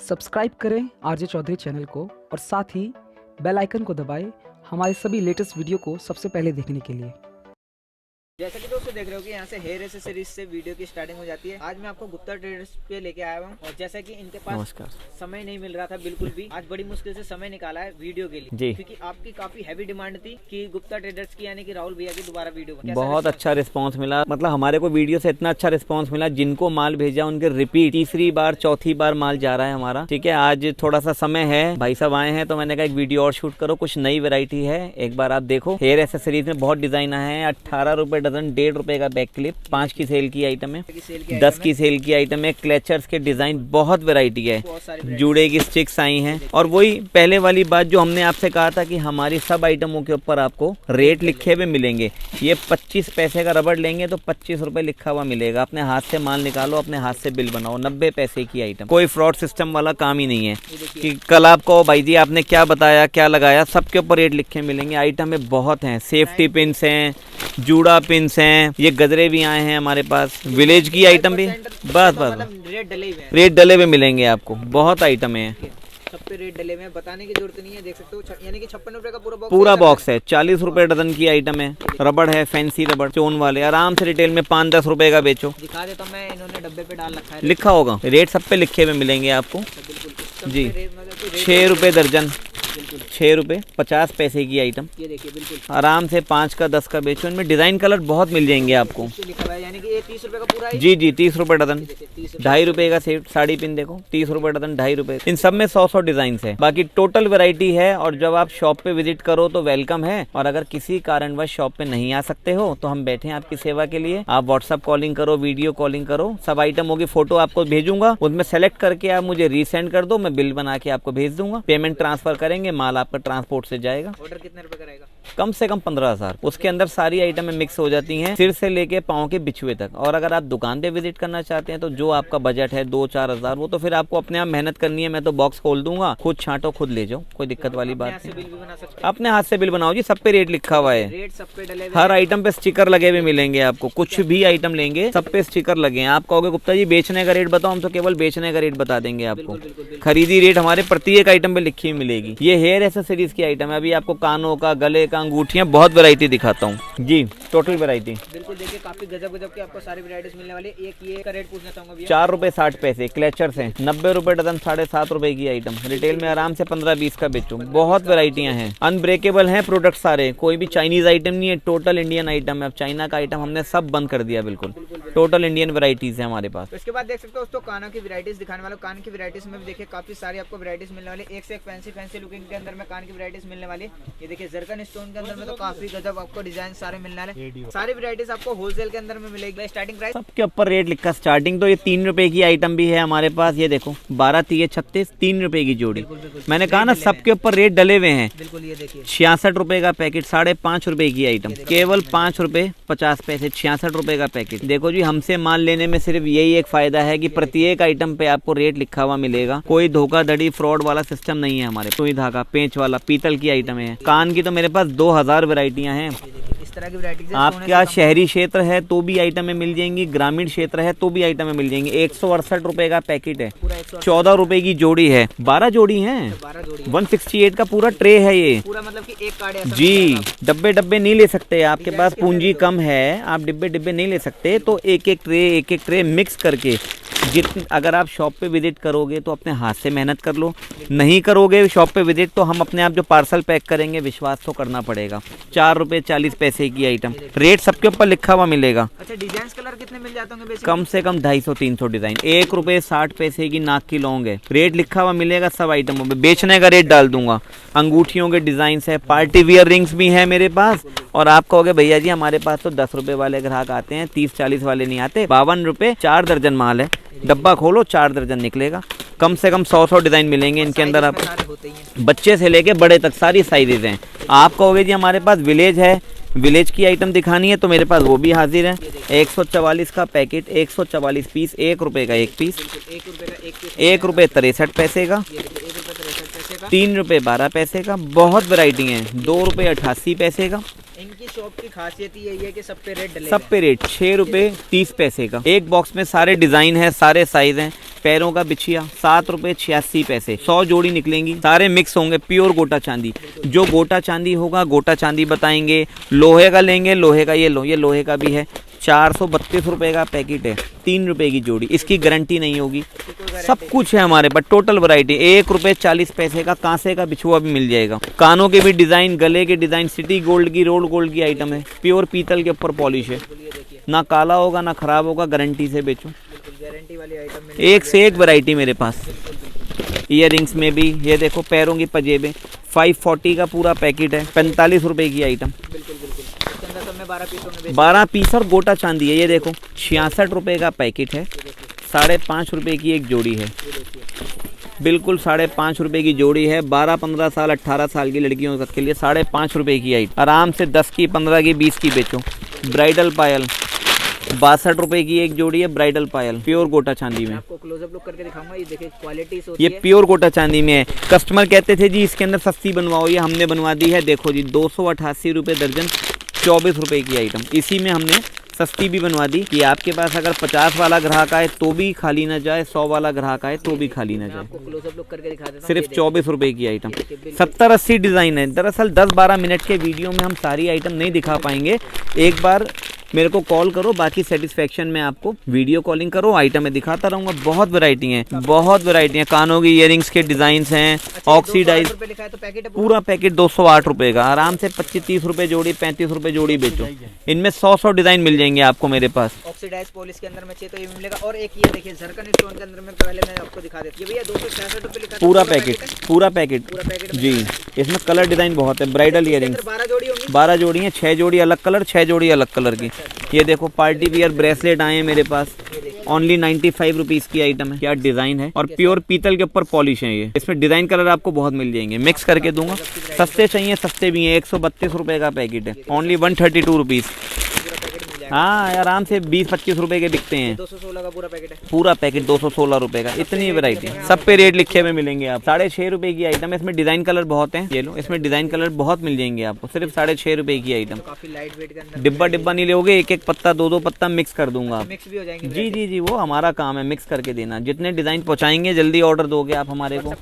Subscribe करें RJ Chaudhary channel को और साथ ही बेल आइकन को दबाएं हमारे सभी लेटेस्ट वीडियो को सबसे पहले देखने के लिए। जैसा कि दोस्तों देख रहे हो कि यहाँ से हेयर एक्सेसरीज से वीडियो की स्टार्टिंग हो जाती है। आज मैं आपको गुप्ता ट्रेडर्स पे लेके आया हूँ और जैसा कि इनके पास समय नहीं मिल रहा था बिल्कुल भी, आज बड़ी मुश्किल से समय निकाला है वीडियो के लिए जी, क्योंकि आपकी काफी हैवी डिमांड थी कि गुप्ता ट्रेडर्स की यानी कि राहुल भैया की दोबारा वीडियो। बहुत अच्छा रिस्पांस मिला, मतलब हमारे को वीडियो से इतना अच्छा रिस्पांस मिला, जिनको माल भेजा उनके रिपीट तीसरी बार चौथी बार माल जा रहा है हमारा। ठीक है, आज थोड़ा सा समय है, भाई साहब आए हैं तो मैंने कहा एक वीडियो और शूट करो, कुछ नई वेरायटी है, एक बार आप देखो। हेयर एक्सेसरीज में बहुत डिजाइन है, 18 रुपए डजन, 1.5 रुपए का बैक क्लिप, 5 की सेल की आइटम है, 10 की सेल की आइटम है, क्लेचर्स के डिजाइन बहुत वैरायटी है, जूड़े की स्टिक्स आई हैं। और वही पहले वाली बात जो हमने आपसे कहा था कि हमारी सब आइटमों के ऊपर आपको रेट लिखे हुए मिलेंगे। ये 25 पैसे का रबड़ लेंगे तो 25 रुपए लिखा हुआ मिलेगा। अपने हाथ से माल निकालो, अपने हाथ से बिल बनाओ। 90 पैसे की आइटम, कोई फ्रॉड सिस्टम वाला काम ही नहीं है कि कल आपको भाई जी आपने क्या बताया क्या लगाया, सबके ऊपर रेट लिखे मिलेंगे। आइटम में बहुत हैं, सेफ्टी पिन्स हैं, जूड़ा पिन्स हैं, ये गजरे भी आए हैं हमारे पास, विलेज की आइटम भी, बस रेट डले हुए मिलेंगे आपको। बहुत आइटम है, सब पे रेट डले हुए, बताने की जरूरत नहीं है, देख सकते हो। यानी कि 56 रुपए का पूरा बॉक्स है। 40 रुपए डजन की आइटम है, रबड़ है, फैंसी रबड़, चोन वाले, आराम से रिटेल में 5-10 रुपए का बेचो। दिखा देता हूं मैं, इन्होंने डब्बे पे डाल रखा है, लिखा होगा रेट, सब पे लिखे हुए मिलेंगे आपको जी। 6 रुपए दर्जन, 6 रुपए 50 पैसे की आइटम, ये देखिए बिल्कुल आराम से 5 का 10 का बेचो। इनमें डिजाइन कलर बहुत मिल जाएंगे आपको। लिखा हुआ है, यानी कि ये 30 रुपए का पूरा है। जी जी, 30 रुपए डजन, 2.5 रुपए का सेट साड़ी पिन देखो, 30 रुपए डजन, 2.5 रुपए। इन सब में 100 डिजाइन है, बाकी टोटल वैरायटी है। और जब आप शॉप पे विजिट करो तो वेलकम है, और अगर किसी कारणवश शॉप पे नहीं आ सकते हो तो हम बैठे हैं आपकी सेवा के लिए। आप व्हाट्सअप कॉलिंग करो, वीडियो कॉलिंग करो, सब आइटमों की फोटो आपको भेजूंगा, उसमें सेलेक्ट करके आप मुझे रीसेंड कर दो, मैं बिल बना के आपको भेज दूंगा। पेमेंट ट्रांसफर करेंगे, माल आपका ट्रांसपोर्ट से जाएगा। ऑर्डर कितने रुपए का रहेगा? कम से कम 15,000। उसके अंदर सारी आइटमें मिक्स हो जाती हैं, सिर से लेके पाँव के बिछुए तक। और अगर आप दुकान पे विजिट करना चाहते हैं तो जो आपका बजट है 2-4 हजार, वो तो फिर आपको अपने आप मेहनत करनी है। मैं तो बॉक्स खोल दूंगा, खुद छांटो खुद ले जाओ, कोई दिक्कत वाली बात नहीं। अपने हाथ से बिल बनाओ जी, सब पे रेट लिखा हुआ है, रेट सब पे डले, हर आइटम पे स्टिकर लगे हुए मिलेंगे आपको। कुछ भी आइटम लेंगे सब पे स्टिकर लगे हैं। आप कहोगे गुप्ता जी बेचने का रेट बताओ, हम तो केवल बेचने का रेट बता देंगे आपको। खरीदी रेट हमारे प्रत्येक आइटम पे लिखी हुई मिलेगी। ये हेयर एक्सेसरीज की आइटम है, अभी आपको कानों का, गले का, अंगूठियां, बहुत वैरायटी दिखाता हूँ जी, टोटल वैरायटी। बिल्कुल देखिए, काफी गजब की आपको सारी वैरायटीज मिलने वाली है। एक ये का रेट पूछना चाहूंगा भैया, 4 रुपए 60 पैसे। क्लेचर्स हैं 90 रुपए डजन, 7.5 रुपए की आइटम, रिटेल में आराम से 15-20 का बेचो। बहुत वैरायटियां हैं, अनब्रेकेबल हैं प्रोडक्ट सारे, कोई भी चाइनीज आइटम नहीं है, टोटल इंडियन आइटम है। अब चाइना का आइटम हमने सब बंद कर दिया, बिल्कुल टोटल इंडियन वैरायटीज है हमारे पास। इसके बाद देख सकते हो दोस्तों, कानों की वैरायटीज दिखाने वाला। कान की वैरायटीज में भी देखिए काफी सारी आपको वैरायटीज मिलने वाली, एक से एक फैंसी लुकिंग के अंदर में कान की वैरायटीज मिलने वाली। ये देखिए जरकन स्टोन के अंदर में तो काफी गजब आपको डिजाइन सारे मिलने वाले। सारी वैरायटीज आपको होलसेल के अंदर में मिलेगी। स्टार्टिंग प्राइस सबके ऊपर रेट लिखा, स्टार्टिंग तो ये 3 रुपए की आइटम भी है हमारे पास। ये देखो 12-3-36, 3 रुपए की जोड़ी। मैंने कहा ना सबके ऊपर रेट डले हुए हैं। बिल्कुल, ये देखिए 66 रुपए का पैकेट, 5.5 रुपए की आइटम, केवल 5 रुपए 50 पैसे, 66 रुपए का पैकेट। देखो जी, हमसे माल लेने में सिर्फ यही एक फायदा है कि प्रत्येक आइटम पे आपको रेट लिखा हुआ मिलेगा। कोई धोखाधड़ी फ्रॉड वाला सिस्टम नहीं है हमारे। सुई धागा, पेंच वाला, पीतल की आइटम है। कान की तो मेरे पास 2000 वैरायटियां हैं। इस तरह की वैरायटीज आपका शहरी क्षेत्र है तो भी आइटमें मिल जाएंगी, ग्रामीण क्षेत्र है तो भी आइटमें मिल जाएंगी। 168 रुपए का पैकेट है, 14 रुपए की जोड़ी है, 12 जोड़ी है, 168 का पूरा ट्रे है ये पूरा, मतलब कि एक कार्ड है जी। डब्बे नहीं ले सकते, आपके पास पूंजी कम है, आप डिब्बे नहीं ले सकते, तो एक एक ट्रे मिक्स करके अगर आप शॉप पे विजिट करोगे तो अपने हाथ से मेहनत कर लो। नहीं करोगे शॉप पे विजिट तो हम अपने आप जो पार्सल पैक करेंगे, विश्वास तो करना पड़ेगा। 4 रुपए 40 पैसे की आइटम, रेट सबके ऊपर लिखा हुआ मिलेगा। अच्छा, डिजाइन कलर कितने मिल जाते होंगे? कम से कम 250-300 डिजाइन। 1 रुपए 60 पैसे की नाक की लौंग है, रेट लिखा हुआ मिलेगा सब आइटमों में। बेचने का रेट डाल दूंगा। अंगूठियों के डिजाइन है, पार्टी वियर रिंग्स भी है मेरे पास। और आप कहोगे भैया जी हमारे पास तो 10 रुपए वाले ग्राहक आते हैं, 30-40 वाले नहीं आते। 52 रुपए 4 दर्जन माल है, डब्बा खोलो 4 दर्जन निकलेगा। कम से कम 100 डिजाइन मिलेंगे इनके अंदर। आप बच्चे से लेके बड़े तक सारी साइजेज हैं। आप कहोगे जी हमारे पास विलेज है, विलेज की आइटम दिखानी है तो मेरे पास वो भी हाजिर है। 144 का पैकेट, 144 पीस, 1 रुपए का एक पीस, 1 रुपए 63 पैसे का, 3 रुपए 12 पैसे का। बहुत वैरायटी है। 2 रुपए 88 पैसे का, इनकी शॉप की खासियत ही यही है कि सब पे रेट डले सब पे रेट 6 रुपए 30 पैसे का। एक बॉक्स में सारे डिजाइन है, सारे साइज हैं। पैरों का बिछिया 7 रुपए 86 पैसे। 100 जोड़ी निकलेंगी, सारे मिक्स होंगे, प्योर गोटा चांदी। जो गोटा चांदी होगा गोटा चांदी बताएंगे। लोहे का लेंगे, लोहे का ये लोहे का भी है। 432 रुपए का पैकेट है, 3 रुपए की जोड़ी, इसकी गारंटी नहीं होगी। सब कुछ है हमारे पास, टोटल वैरायटी। 1 रुपए 40 पैसे का कांसे का बिछुआ भी मिल जाएगा। कानों के भी डिजाइन, गले के डिजाइन, सिटी गोल्ड की, रोल्ड गोल्ड की आइटम है। प्योर पीतल के ऊपर पॉलिश है, ना काला होगा ना खराब होगा, गारंटी से बेचो। गारंटी वाली आइटम एक से एक वैरायटी मेरे पास। ईयररिंग्स में भी ये देखो, पैरों की पजेबें 540 का पूरा पैकेट है, 45 रुपए की आइटम। बिल्कुल बिल्कुल। इसके अंदर सब में 12 पीसों में 12 पीस और गोटा चांदी है। ये देखो 66 रुपए का पैकेट है, 5.5 रुपए की एक जोड़ी है। बिल्कुल 5.5 रुपए की जोड़ी है। 12-15 साल 18 साल की लड़कियों के लिए 5.5 रुपए की आइटम। आराम से 10 की 15 की 20 की बेचो। ब्राइडल पायल 62 रुपए की एक जोड़ी है, ब्राइडल पायल प्योर गोटा चांदी में। आपको क्लोजअप लुक करके दिखाऊंगा। ये देखिए क्वालिटी ये प्योर गोटा चांदी में है। कस्टमर कहते थे जी इसके अंदर सस्ती बनवाओ, ये हमने बनवा दी है। देखो जी 288 रुपए दर्जन, 24 रुपए की आइटम। इसी में हमने सस्ती भी बनवा दी कि आपके पास अगर 50 वाला ग्राहक आए तो भी खाली ना जाए, 100 वाला ग्राहक आए तो भी खाली ना जाए। आपको क्लोजअप लुक करके दिखा देता हूं। सिर्फ 24 रुपए की आइटम। 70-80 डिजाइन है। दरअसल 10-12 मिनट के वीडियो में हम सारी आइटम नहीं दिखा पाएंगे। एक बार मेरे को कॉल करो, बाकी सेटिस्फेक्शन में आपको वीडियो कॉलिंग करो, आइटम में दिखाता रहूंगा। बहुत वैरायटी हैं, बहुत वैरायटी हैं। कानों की इयरिंग्स के डिजाइन हैं, ऑक्सीडाइज। पूरा पैकेट 208 रुपए का। आराम से 25-30 रुपए जोड़ी, 35 रुपए जोड़ी बेचो। इनमें 100 डिजाइन मिल जाएंगे आपको मेरे पास। ऑक्सीडाइज पॉलिश के अंदर में चाहिए तो ये मिलेगा। और एक ये देखिए जरकन स्टोन के अंदर में, पहले मैं आपको दिखा देती हूँ। भैया 266 रुपए लिखा। पूरा पैकेट जी। इसमें कलर डिजाइन बहुत है। ब्राइडल इयरिंग्स 12 जोड़ी होंगी। 12 जोड़ी हैं, 6 जोड़ी अलग कलर, 6 जोड़ी अलग कलर की। ये देखो पार्टी वियर ब्रेसलेट आए हैं मेरे पास, ओनली 95 रुपीज की आइटम है। क्या डिजाइन है, और प्योर पीतल के ऊपर पॉलिश है ये। इसमें डिजाइन कलर आपको बहुत मिल जाएंगे, मिक्स करके दूंगा। सस्ते चाहिए सस्ते भी हैं। 132 रुपए का पैकेट है, ओनली 132 रुपीज। हाँ आराम से 20-25 रुपए के बिकते हैं। 216 का पूरा पैकेट है। पूरा पैकेट 216 रुपए का। इतनी वैरायटी सब पे रेट लिखे हुए मिलेंगे आप। 6.5 रुपए की आइटम है। इसमें डिजाइन कलर बहुत हैं। ये लो, इसमें डिजाइन कलर बहुत मिल जाएंगे आपको। सिर्फ 6.5 रुपए की आइटम। काफी लाइट वेट के अंदर। डिब्बा नहीं लोगे, एक पत्ता 2 पत्ता मिक्स कर दूंगा। मिक्स भी हो जाएंगे। जी, वो हमारा काम है, मिक्स करके देना। जितने डिजाइन पहुंचाएंगे, जल्दी ऑर्डर दोगे आप हमारे को।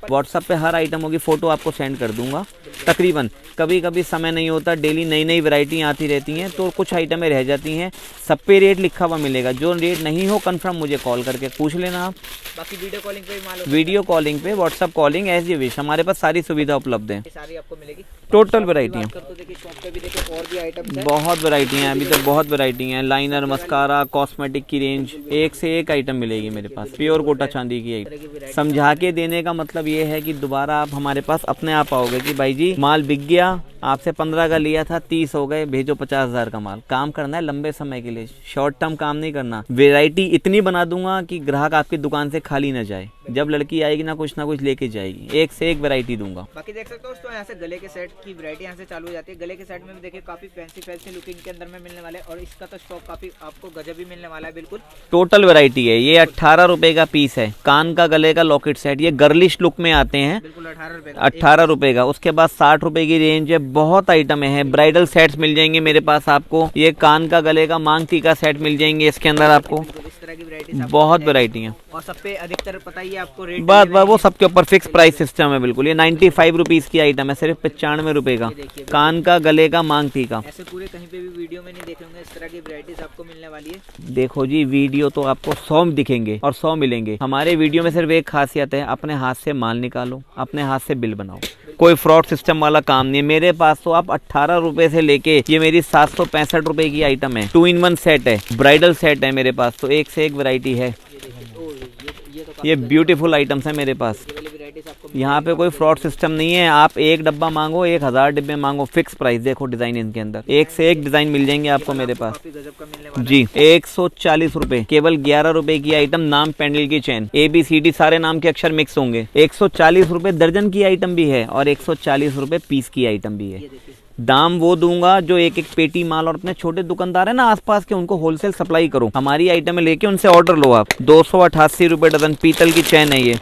व्हाट्सएप पे हर आइटम होगी, फोटो आपको सेंड कर दूंगा। तकरीबन कभी समय नहीं होता, डेली नई वैरायटी आती रहती हैं, तो कुछ आइटमें रह जाती हैं। सब पे रेट लिखा हुआ मिलेगा। जो रेट नहीं हो कंफर्म मुझे कॉल करके पूछ लेना आप। बाकी वीडियो कॉलिंग पे भी मालूम। वीडियो कॉलिंग पे, WhatsApp calling, as you wish, हमारे पास सारी सुविधा उपलब्ध है। सारी आपको मिलेगी। टोटल वैरायटी है। तो देखिए शॉप पे भी देखिए और भी आइटम्स हैं। बहुत वैरायटी हैं, अभी तक बहुत वैरायटी हैं। लाइनर, मस्कारा, कॉस्मेटिक की रेंज, एक से एक आइटम मिलेगी मेरे पास। प्योर गोटा चांदी की आइटम। समझा के देने का मतलब ये है कि दोबारा आप हमारे पास अपने आप आओगे कि भाई जी माल बिक गया, आपसे 15 का लिया था, 30 हो गए, भेजो 50,000 का माल। काम करना है लंबे समय के लिए, शॉर्ट टर्म काम नहीं करना। वैरायटी इतनी बना दूंगा कि ग्राहक आपकी दुकान से खाली ना जाए। जब लड़की आएगी ना कुछ लेके जाएगी। एक से एक वैरायटी दूंगा। बाकी देख सकते हो दोस्तों, यहाँ से गले के सेट की वैरायटी यहाँ से चालू हो जाती है। गले के सेट में भी देखिए काफी फैंसी लुकिंग के अंदर में मिलने वाले हैं, और इसका तो स्टॉक काफी आपको गजब ही मिलने वाला है। बिल्कुल टोटल वैरायटी है। ये 18 रुपए का पीस है। कान का गले का लॉकेट सेट, ये गर्लिश लुक में आते हैं। बिल्कुल 18 रुपए 18 रुपए का। उसके बाद 60 रुपए की रेंज है। बहुत आइटम है। ब्राइडल सेट्स मिल जाएंगे मेरे पास आपको। ये कान का गले का मांग टीका सेट मिल जाएंगे इसके अंदर आपको। इस तरह की वैरायटी बहुत वैरायटी है। और सब पे अधिकतर पता ही है आपको रेट। बस वो सबके ऊपर फिक्स प्राइस सिस्टम है। बिल्कुल ये 95 रुपीज की आइटम है, सिर्फ 95 रुपए का। कान का गले का मांग टीका। ऐसे पूरे कहीं पे भी वीडियो में नहीं देखे होंगे इस तरह की वैरायटीज आपको मिलने वाली है। देखो जी वीडियो तो आपको 100 दिखेंगे और 100 मिलेंगे। हमारे वीडियो में सिर्फ एक खासियत है, अपने हाथ से माल निकालो, अपने हाथ से बिल बनाओ। कोई फ्रॉड सिस्टम वाला काम नहीं है मेरे पास। तो आप 18 रुपए से लेके ये मेरी 765 रुपए की आइटम है। 2-in-1 सेट है, ब्राइडल सेट है मेरे पास। तो एक से एक वैरायटी है। ये ब्यूटीफुल आइटम्स है मेरे पास। यहाँ पे कोई फ्रॉड सिस्टम नहीं है। आप एक डब्बा मांगो, 1000 डिब्बे मांगो, फिक्स प्राइस। देखो डिजाइन इनके अंदर एक से एक डिजाइन मिल जाएंगे आपको मेरे पास जी। 140 रुपए, केवल 11 रुपए की आइटम। नाम पेंडल की चेन, ABCD सारे नाम के अक्षर मिक्स होंगे। 140 रुपए दर्जन की आइटम भी है, और 140 रुपए पीस की आइटम भी है। दाम वो दूंगा जो एक पेटी माल, और अपने छोटे दुकानदार है ना आसपास के, उनको होलसेल सप्लाई करो। हमारी आइटम लेके उनसे ऑर्डर लो आप। 288 रुपए डजन। पीतल की चैन है ये,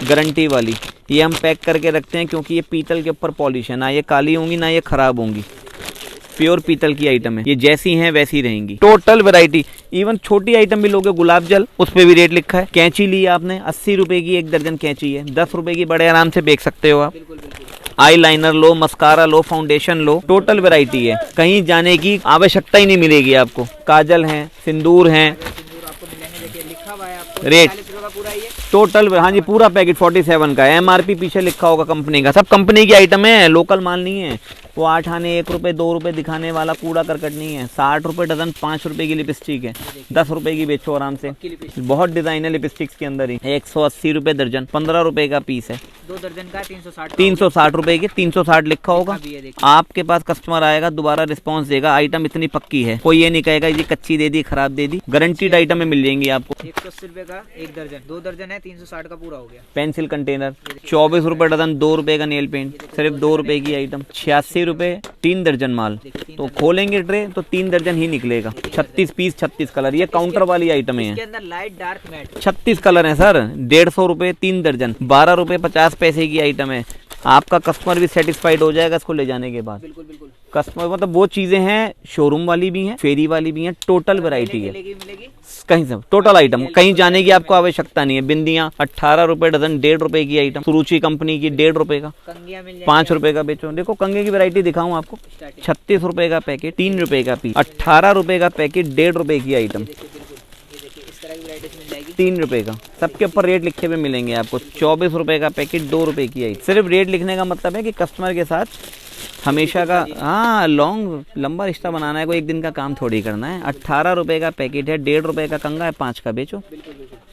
गारंटी वाली। ये हम पैक करके रखते हैं क्योंकि ये पीतल के ऊपर पॉलिश है, ना ये काली होंगी ना ये खराब होंगी। प्योर पीतल की आइटम है, ये जैसी हैं वैसी रहेंगी। टोटल वैरायटी, इवन छोटी आइटम भी लोगे, गुलाब जल, उस पे भी रेट लिखा है। कैंची ली आपने 80 रुपए की 1 दर्जन कैंची है, 10 रुपए की बड़े आराम से बेच सकते हो आप। आई लाइनर लो, मस्कारा लो, फाउंडेशन लो, टोटल वैरायटी है, कहीं जाने की आवश्यकता ही नहीं मिलेगी आपको। काजल है, सिंदूर है, आपको मिलेंगे, देखिए लिखा हुआ है आपको रेट 40 रुपए का पूरा ये टोटल। हाँ जी, पूरा पैकेट 47 का है। MRP पीछे लिखा होगा कंपनी का, सब कंपनी की आइटम है, लोकल माल नहीं है। वो 8 आने 1 रुपए 2 रुपए दिखाने वाला कूड़ा करकट नहीं है। 60 रुपए डजन, 5 रुपए की लिपस्टिक है, 10 रुपए की बेचो आराम से। बहुत डिजाइन है लिपस्टिक्स के अंदर ही। 180 रुपए दर्जन, 15 रुपए का पीस है। 2 दर्जन का 360 रुपए के, 360 लिखा होगा। आपके पास कस्टमर आएगा, दोबारा रिस्पांस देगा। आइटम इतनी पक्की है, कोई ये नहीं कहेगा ये कच्ची दे दी, खराब दे दी। गारंटीड आइटम में मिल जाएंगी आपको। 180 रुपए का 1 दर्जन, 2 दर्जन है 360 का पूरा हो गया। पेंसिल कंटेनर 24 रुपए डजन, 2 रुपए का नेल पेंट, सिर्फ 2 रुपए की आइटम। 86 रुपए 3 दर्जन माल। तो खोलेंगे ट्रे तो 3 दर्जन ही निकलेगा। 36 पीस, 36 कलर, ये काउंटर वाली आइटम है। इसके अंदर लाइट डार्क मैट 36 कलर है सर, 150 रुपए 3 दर्जन, 12 रुपए 50 पैसे की आइटम है। आपका कस्टमर भी सेटिस्फाइड हो जाएगा इसको ले जाने के बाद। बिल्कुल बिल्कुल। कस्टमर मतलब वो चीजें हैं, शोरूम वाली भी हैं, फेरी वाली भी हैं, टोटल वैरायटी है मिलेगी कहीं से, टोटल आइटम, कहीं जाने की आपको आवश्यकता नहीं है। बिंदियां 18 रुपए डजन, 1.5 रुपए की आइटम। सुरुचि कंपनी की 1.5 रुपए का, कंगिया मिल 5 रुपए का बेचो। देखो कंगे की वैरायटी दिखाऊं आपको, 36 रुपए का पैकेट, 3 रुपए का पीस, 18 रुपए का पैकेट, 1.5 रुपए की आइटम, 3 रुपए का। सबके ऊपर रेट लिखे हुए मिलेंगे आपको। 24 रुपए का पैकेट, 2 रुपए की आइटम। सिर्फ रेट लिखने का मतलब है कि कस्टमर के साथ हमेशा का, हाँ, लंबा रिश्ता बनाना है, कोई एक दिन का काम थोड़ी करना है। 18 रुपए का पैकेट है, 1.5 रुपए का कंगा है, 5 का बेचो।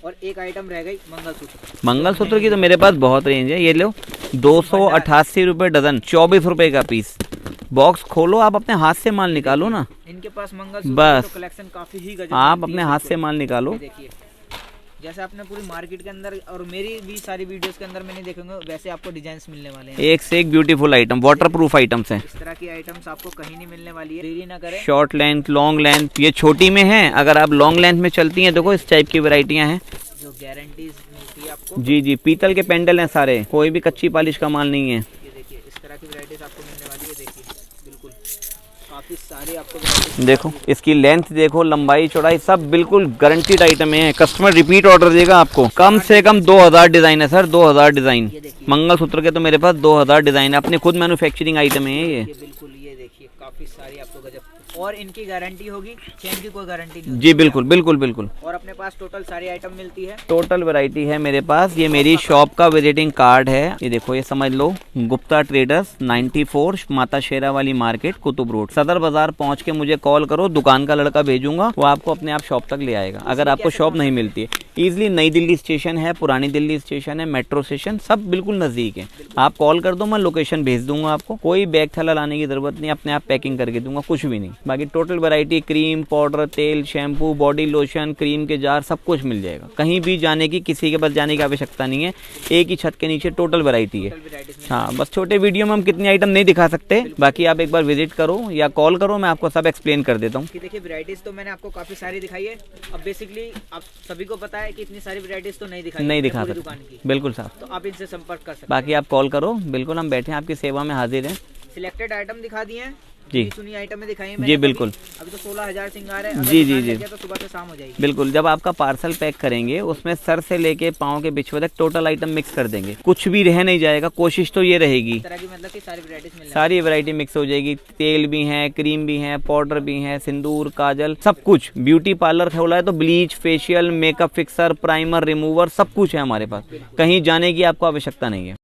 और एक आइटम रह गई मंगलसूत्र। मंगलसूत्र की तो मेरे पास बहुत रेंज है, ये लो 288 रुपए डजन, 24 रुपए का पीस। बॉक्स खोलो, आप अपने हाथ से माल निकालो ना। इनके पास मंगलसूत्र बस तो कलेक्शन काफी ही गजब। आप अपने हाथ से माल निकालो। देखिए जैसे आपने पूरी मार्केट के अंदर और मेरी भी सारी वीडियोस के अंदर मैंने देखेंगे, वैसे आपको डिजाइन मिलने वाले हैं। एक से एक beautiful item, water proof items हैं। इस तरह की आइटम्स आपको कहीं नहीं मिलने वाली है, देरी ना करें। शॉर्ट लेंथ, लॉन्ग लेंथ, ये छोटी में है। अगर आप लॉन्ग लेंथ में चलती हैं, देखो इस टाइप की वैरायटियां हैं जो गारंटीज मिलती है आपको। जी जी, पीतल के पेंडल हैं सारे, कोई भी कच्ची पॉलिश का माल नहीं है। ये देखिए इस तरह की वैरायटीज आपको मिलने वाली है। देखिए बिल्कुल काफी सारी आपको देखो इसकी लेंथ देखो, लंबाई चौड़ाई सब बिल्कुल गारंटीड आइटम है। कस्टमर रिपीट ऑर्डर देगा आपको। कम से कम 2000 डिजाइन है सर, 2000 डिजाइन। मंगलसूत्र के तो मेरे पास 2000 डिजाइन है, अपने खुद मैन्युफैक्चरिंग आइटम है ये। बिल्कुल, ये देखिए काफी सारी आपको गजब। और इनकी गारंटी होगी, चेन की कोई गारंटी नहीं होगी। जी बिल्कुल बिल्कुल बिल्कुल। और अपने पास टोटल सारी आइटम मिलती है, टोटल वैरायटी है मेरे पास। ये मेरी शॉप का विजिटिंग कार्ड है, ये देखो, ये समझ लो। गुप्ता ट्रेडर्स 94 माता शेरा वाली मार्केट, कुतुब रोड, सदर बाजार पहुंच के मुझे कॉल करो, दुकान का लड़का भेजूंगा, वो आपको अपने आप शॉप तक ले आएगा। अगर आपको शॉप नहीं मिलती है, ईजिली नई दिल्ली स्टेशन है, पुरानी दिल्ली स्टेशन है, मेट्रो स्टेशन सब बिल्कुल नजदीक है। आप कॉल कर दो, मैं लोकेशन भेज दूंगा आपको। कोई बैग थैला लाने की जरूरत नहीं, अपने आप पैकिंग करके दूंगा, कुछ भी नहीं। बाकी टोटल वैरायटी, क्रीम, पाउडर, तेल, शैम्पू, बॉडी लोशन, क्रीम के जार, सब कुछ मिल जाएगा। कहीं भी जाने की, किसी के पास जाने की आवश्यकता नहीं है। एक ही छत के नीचे टोटल वैरायटी है। हाँ, बस छोटे वीडियो में हम कितनी आइटम नहीं दिखा सकते, बाकी आप एक बार विजिट करो या कॉल करो, मैं आपको सब एक्सप्लेन कर देता हूँ। देखिए वैरायटीज तो मैंने आपको काफी सारी दिखाई है। अब बेसिकली आप सभी को पता है कि इतनी सारी वैरायटीज तो नहीं दिखा सकते दुकान की। बिल्कुल साहब, तो आप इनसे संपर्क कर सकते हैं। बाकी आप कॉल करो, बिल्कुल हम बैठे हैं आपकी सेवा में, हाजिर हैं। सिलेक्टेड आइटम दिखा दिए हैं जी, सुनी आइटम में दिखाई है जी बिल्कुल। अभी तो 16,000 सिंगार है। जी जी जी, तो सुबह से शाम हो जाएगी। बिल्कुल। जब आपका पार्सल पैक करेंगे, उसमें सर से लेके पाँव के बिछुए तक टोटल आइटम मिक्स कर देंगे, कुछ भी रह नहीं जाएगा। कोशिश तो ये रहेगी, इस तरह की मतलब कि सारी वैरायटीज मिल सारी वैरायटी मिक्स हो जाएगी। तेल भी है, क्रीम भी है, पाउडर भी है, सिंदूर, काजल, सब कुछ। ब्यूटी पार्लर खोला है तो bleach, facial, makeup fixer, primer, remover, सब कुछ है हमारे पास। कहीं जाने की आपको आवश्यकता नहीं है।